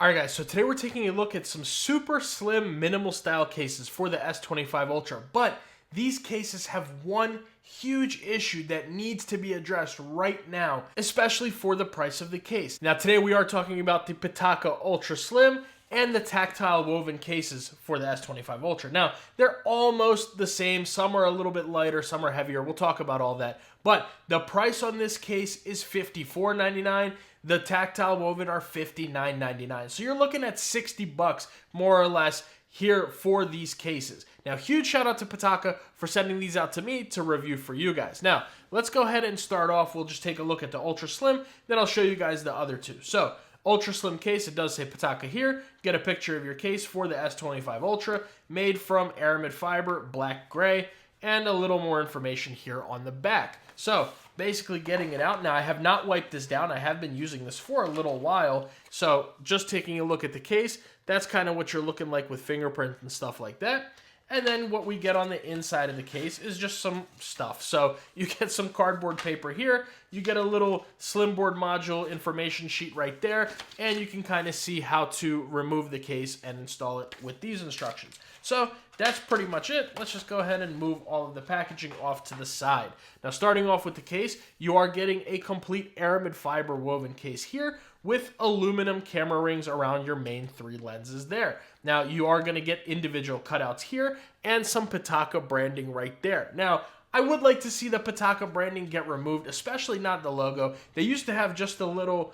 Alright guys, so today we're taking a look at some super slim minimal style cases for the S25 Ultra, but these cases have one huge issue that needs to be addressed right now, especially for the price of the case. Now today we are talking about the Pitaka Ultra Slim and the tactile woven cases for the S25 Ultra. Now, they're almost the same. Some are a little bit lighter, some are heavier. We'll talk about all that. But the price on this case is $54.99. The tactile woven are $59.99. So you're looking at $60 more or less here for these cases. Now, huge shout out to Pitaka for sending these out to me to review for you guys. Now, let's go ahead and start off. We'll just take a look at the Ultra Slim, then I'll show you guys the other two. So, Ultra Slim case, it does say Pitaka here. Get a picture of your case for the S25 Ultra, made from aramid fiber, black gray, and a little more information here on the back. So, basically getting it out. Now, I have not wiped this down. I have been using this for a little while. So, just taking a look at the case, that's kind of what you're looking like with fingerprints and stuff like that. And then what we get on the inside of the case is just some stuff. So you get some cardboard paper here, you get a little Slimboard module information sheet right there, and you can kind of see how to remove the case and install it with these instructions. So that's pretty much it. Let's just go ahead and move all of the packaging off to the side. Now, starting off with the case, you are getting a complete aramid fiber woven case here with aluminum camera rings around your main three lenses there. Now, you are going to get individual cutouts here and some Pitaka branding right there. Now, I would like to see the Pitaka branding get removed, especially not the logo. They used to have just the little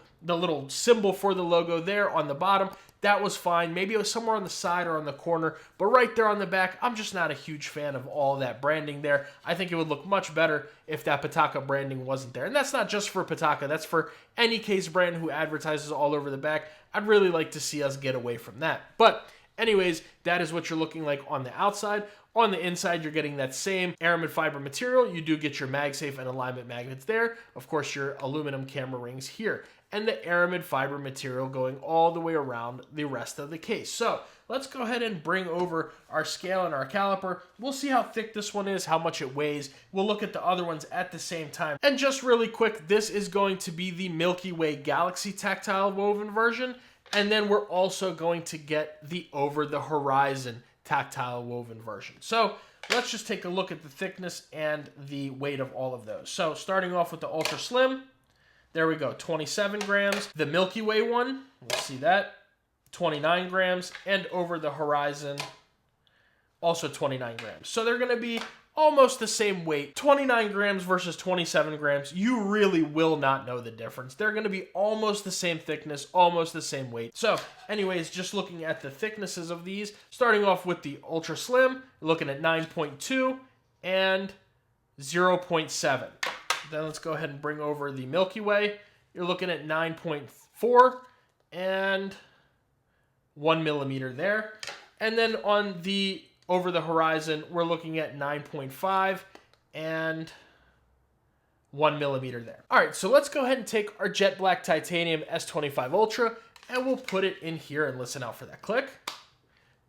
symbol for the logo there on the bottom. That was fine. Maybe it was somewhere on the side or on the corner, but right there on the back, I'm just not a huge fan of all that branding there. I think it would look much better if that Pitaka branding wasn't there. And that's not just for Pitaka, that's for any case brand who advertises all over the back. I'd really like to see us get away from that. But anyways, that is what you're looking like on the outside. On the inside, you're getting that same aramid fiber material. You do get your MagSafe and alignment magnets there. Of course, your aluminum camera rings here. And the aramid fiber material going all the way around the rest of the case. So let's go ahead and bring over our scale and our caliper. We'll see how thick this one is, how much it weighs. We'll look at the other ones at the same time. And just really quick, this is going to be the Milky Way Galaxy tactile woven version. And then we're also going to get the Over the Horizon tactile woven version. So let's just take a look at the thickness and the weight of all of those. So starting off with the Ultra Slim, there we go, 27 grams. The Milky Way one, we'll see that, 29 grams. And Over the Horizon, also 29 grams. So they're gonna be almost the same weight. 29 grams versus 27 grams, you really will not know the difference. They're gonna be almost the same thickness, almost the same weight. So anyways, just looking at the thicknesses of these, starting off with the Ultra Slim, looking at 9.2 and 0.7. Then let's go ahead and bring over the Milky Way. You're looking at 9.4 and 1 millimeter there. And then on the Over the Horizon, we're looking at 9.5 and 1 millimeter there. All right, so let's go ahead and take our jet black titanium S25 Ultra and we'll put it in here and listen out for that click.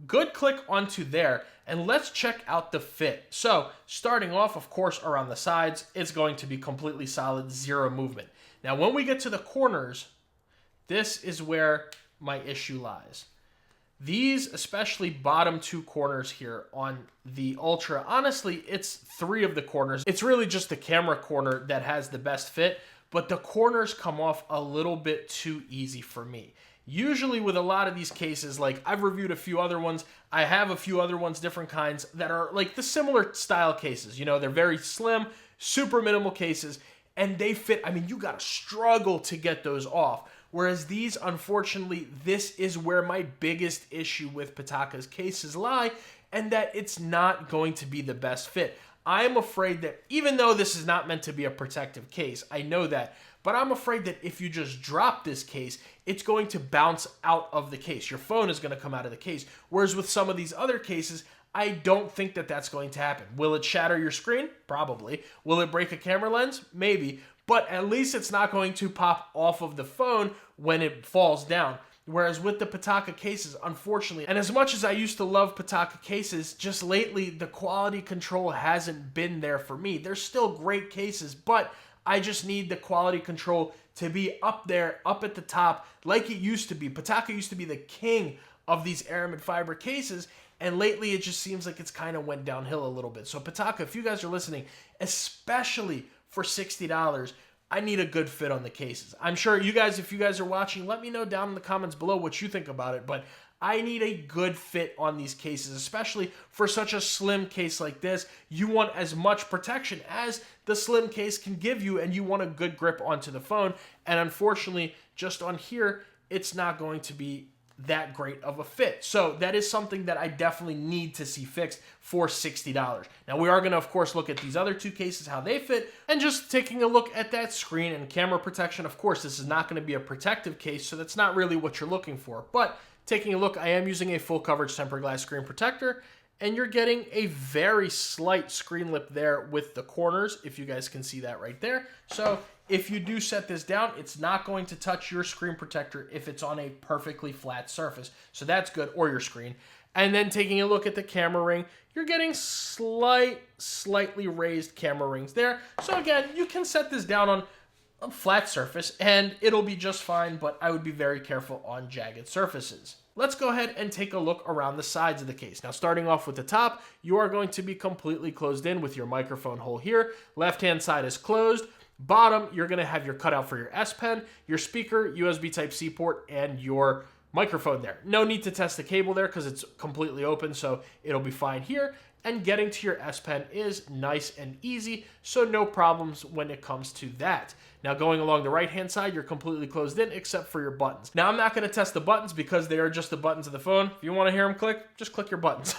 Good click onto there, and let's check out the fit. So starting off, of course, around the sides, it's going to be completely solid, zero movement. Now, when we get to the corners, this is where my issue lies. These, especially bottom two corners here on the Ultra, honestly, it's three of the corners. It's really just the camera corner that has the best fit, but the corners come off a little bit too easy for me. Usually with a lot of these cases, like I've reviewed a few other ones, I have a few other ones, different kinds, that are like the similar style cases. You know, they're very slim, super minimal cases, and they fit. I mean, you gotta struggle to get those off. Whereas these, unfortunately, this is where my biggest issue with Pitaka's cases lie, and that it's not going to be the best fit. I'm afraid that even though this is not meant to be a protective case, I know that, but I'm afraid that if you just drop this case, it's going to bounce out of the case. Your phone is going to come out of the case. Whereas with some of these other cases, I don't think that that's going to happen. Will it shatter your screen? Probably. Will it break a camera lens? Maybe. But at least it's not going to pop off of the phone when it falls down. Whereas with the Pitaka cases, unfortunately, and as much as I used to love Pitaka cases, just lately the quality control hasn't been there for me. They're still great cases, but I just need the quality control to be up there, up at the top, like it used to be. Pitaka used to be the king of these aramid fiber cases, and lately it just seems like it's kind of went downhill a little bit. So Pitaka, if you guys are listening, especially for $60, I need a good fit on the cases. I'm sure you guys, if you guys are watching, let me know down in the comments below what you think about it, but I need a good fit on these cases, especially for such a slim case like this. You want as much protection as the slim case can give you, and you want a good grip onto the phone. And unfortunately, just on here, it's not going to be that great of a fit. So that is something that I definitely need to see fixed for $60. Now we are going to, of course, look at these other two cases, how they fit, and just taking a look at that screen and camera protection. Of course, this is not going to be a protective case, so that's not really what you're looking for. But taking a look, I am using a full coverage tempered glass screen protector, and you're getting a very slight screen lip there with the corners, if you guys can see that right there. So if you do set this down, it's not going to touch your screen protector if it's on a perfectly flat surface. So that's good, or your screen. And then taking a look at the camera ring, you're getting slightly raised camera rings there. So again, you can set this down on a flat surface and it'll be just fine, but I would be very careful on jagged surfaces. Let's go ahead and take a look around the sides of the case. Now, starting off with the top, you are going to be completely closed in with your microphone hole here. Left-hand side is closed. Bottom, you're going to have your cutout for your S Pen, your speaker, USB Type-C port, and your microphone there. No need to test the cable there because it's completely open, so it'll be fine here. And getting to your S Pen is nice and easy, so no problems when it comes to that. Now, going along the right-hand side, you're completely closed in except for your buttons. Now, I'm not going to test the buttons because they are just the buttons of the phone. If you want to hear them click, just click your buttons.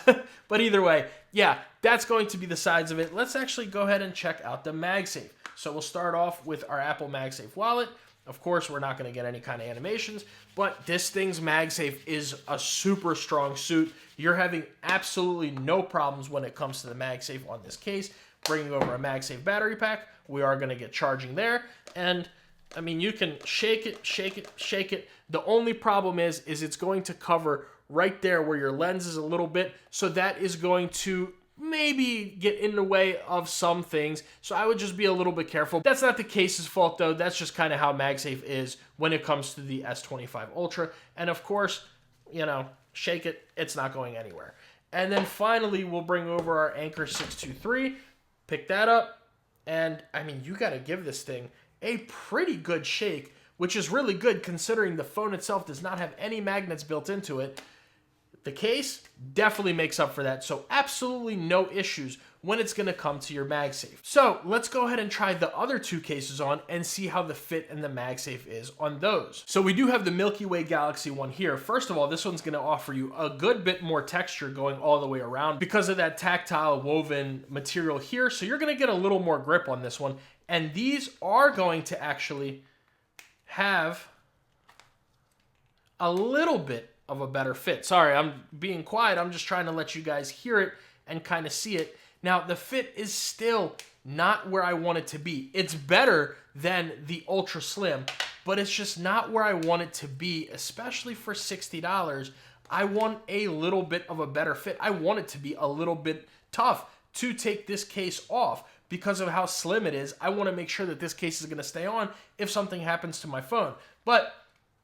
But either way, yeah, that's going to be the sides of it. Let's actually go ahead and check out the MagSafe. So we'll start off with our Apple MagSafe wallet. Of course, we're not going to get any kind of animations, but this thing's MagSafe is a super strong suit. You're having absolutely no problems when it comes to the MagSafe on this case. Bringing over a MagSafe battery pack, we are going to get charging there. And I mean, you can shake it, shake it, shake it. The only problem is it's going to cover right there where your lens is a little bit. So that is going to maybe get in the way of some things. So I would just be a little bit careful. That's not the case's fault though. That's just kind of how MagSafe is when it comes to the S25 Ultra. And of course, you know, shake it, it's not going anywhere. And then finally, we'll bring over our Anker 623, pick that up. And I mean, you got to give this thing a pretty good shake, which is really good considering the phone itself does not have any magnets built into it. The case definitely makes up for that, so absolutely no issues when it's going to come to your MagSafe. So let's go ahead and try the other two cases on and see how the fit and the MagSafe is on those. So we do have the Milky Way Galaxy one here. First of all, this one's going to offer you a good bit more texture going all the way around because of that tactile woven material here. So you're going to get a little more grip on this one. And these are going to actually have a little bit of a better fit. Sorry, I'm being quiet. I'm just trying to let you guys hear it and kind of see it. Now, the fit is still not where I want it to be. It's better than the Ultra Slim, but it's just not where I want it to be, especially for $60. I want a little bit of a better fit. I want it to be a little bit tough to take this case off because of how slim it is. I want to make sure that this case is going to stay on if something happens to my phone. But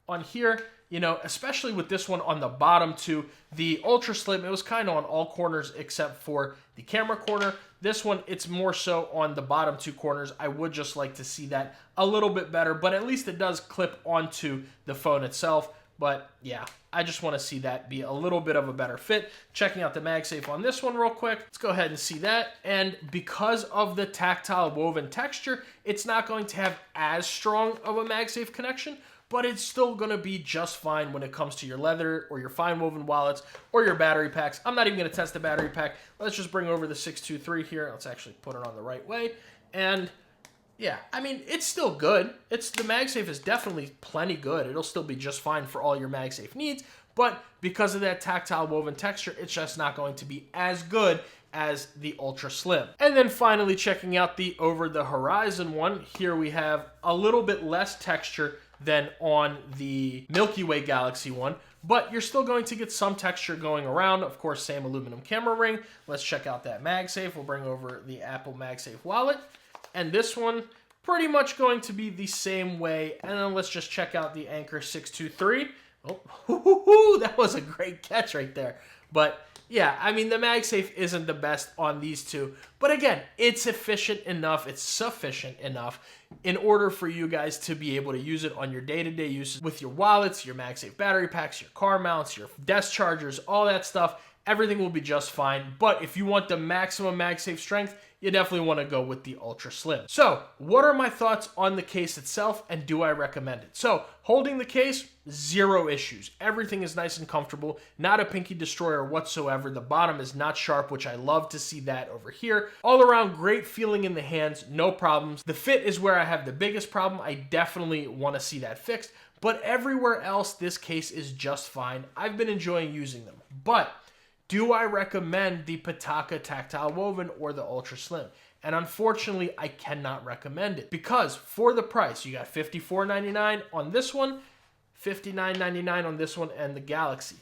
on here, you know, especially with this one on the bottom too, the Ultra Slim, it was kind of on all corners except for the camera corner. This one, it's more so on the bottom two corners. I would just like to see that a little bit better, but at least it does clip onto the phone itself. But yeah, I just want to see that be a little bit of a better fit. Checking out the MagSafe on this one real quick. Let's go ahead and see that. And because of the tactile woven texture, it's not going to have as strong of a MagSafe connection, but it's still going to be just fine when it comes to your leather or your fine woven wallets or your battery packs. I'm not even going to test the battery pack. Let's just bring over the 623 here. Let's actually put it on the right way. And yeah, I mean, it's still good. The MagSafe is definitely plenty good. It'll still be just fine for all your MagSafe needs, but because of that tactile woven texture, it's just not going to be as good as the Ultra Slim. And then finally checking out the Over the Horizon one. Here we have a little bit less texture than on the Milky Way Galaxy one, but you're still going to get some texture going around. Of course, same aluminum camera ring. Let's check out that MagSafe. We'll bring over the Apple MagSafe wallet. And this one, pretty much going to be the same way. And then let's just check out the Anker 623. Oh, that was a great catch right there. But yeah, I mean, the MagSafe isn't the best on these two. But again, it's efficient enough, it's sufficient enough in order for you guys to be able to use it on your day-to-day uses with your wallets, your MagSafe battery packs, your car mounts, your desk chargers, all that stuff. Everything will be just fine. But if you want the maximum MagSafe strength, you definitely want to go with the Ultra Slim. So, what are my thoughts on the case itself, and do I recommend it? So, holding the case, zero issues. Everything is nice and comfortable, not a pinky destroyer whatsoever. The bottom is not sharp, which I love to see that over here. All around, great feeling in the hands, no problems. The fit is where I have the biggest problem. I definitely want to see that fixed, but everywhere else, this case is just fine. I've been enjoying using them, but do I recommend the Pitaka Tactile Woven or the Ultra Slim? And unfortunately, I cannot recommend it because for the price, you got $54.99 on this one, $59.99 on this one, and the Galaxy.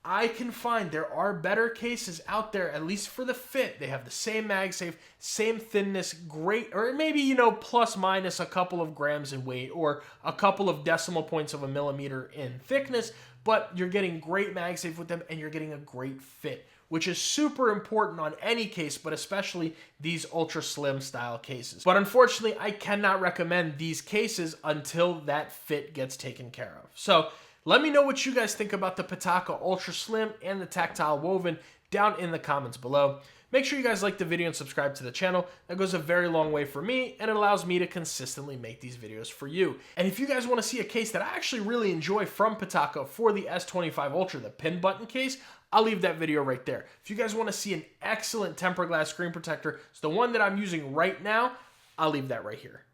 I can find there are better cases out there, at least for the fit. They have the same MagSafe, same thinness, great, or maybe, you know, plus minus a couple of grams in weight or a couple of decimal points of a millimeter in thickness, but you're getting great MagSafe with them and you're getting a great fit, which is super important on any case, but especially these ultra slim style cases. But unfortunately, I cannot recommend these cases until that fit gets taken care of. So let me know what you guys think about the Pitaka Ultra Slim and the Tactile Woven down in the comments below. Make sure you guys like the video and subscribe to the channel. That goes a very long way for me, and it allows me to consistently make these videos for you. And if you guys want to see a case that I actually really enjoy from Pitaka for the S25 Ultra, the pin button case, I'll leave that video right there. If you guys want to see an excellent tempered glass screen protector, it's the one that I'm using right now, I'll leave that right here.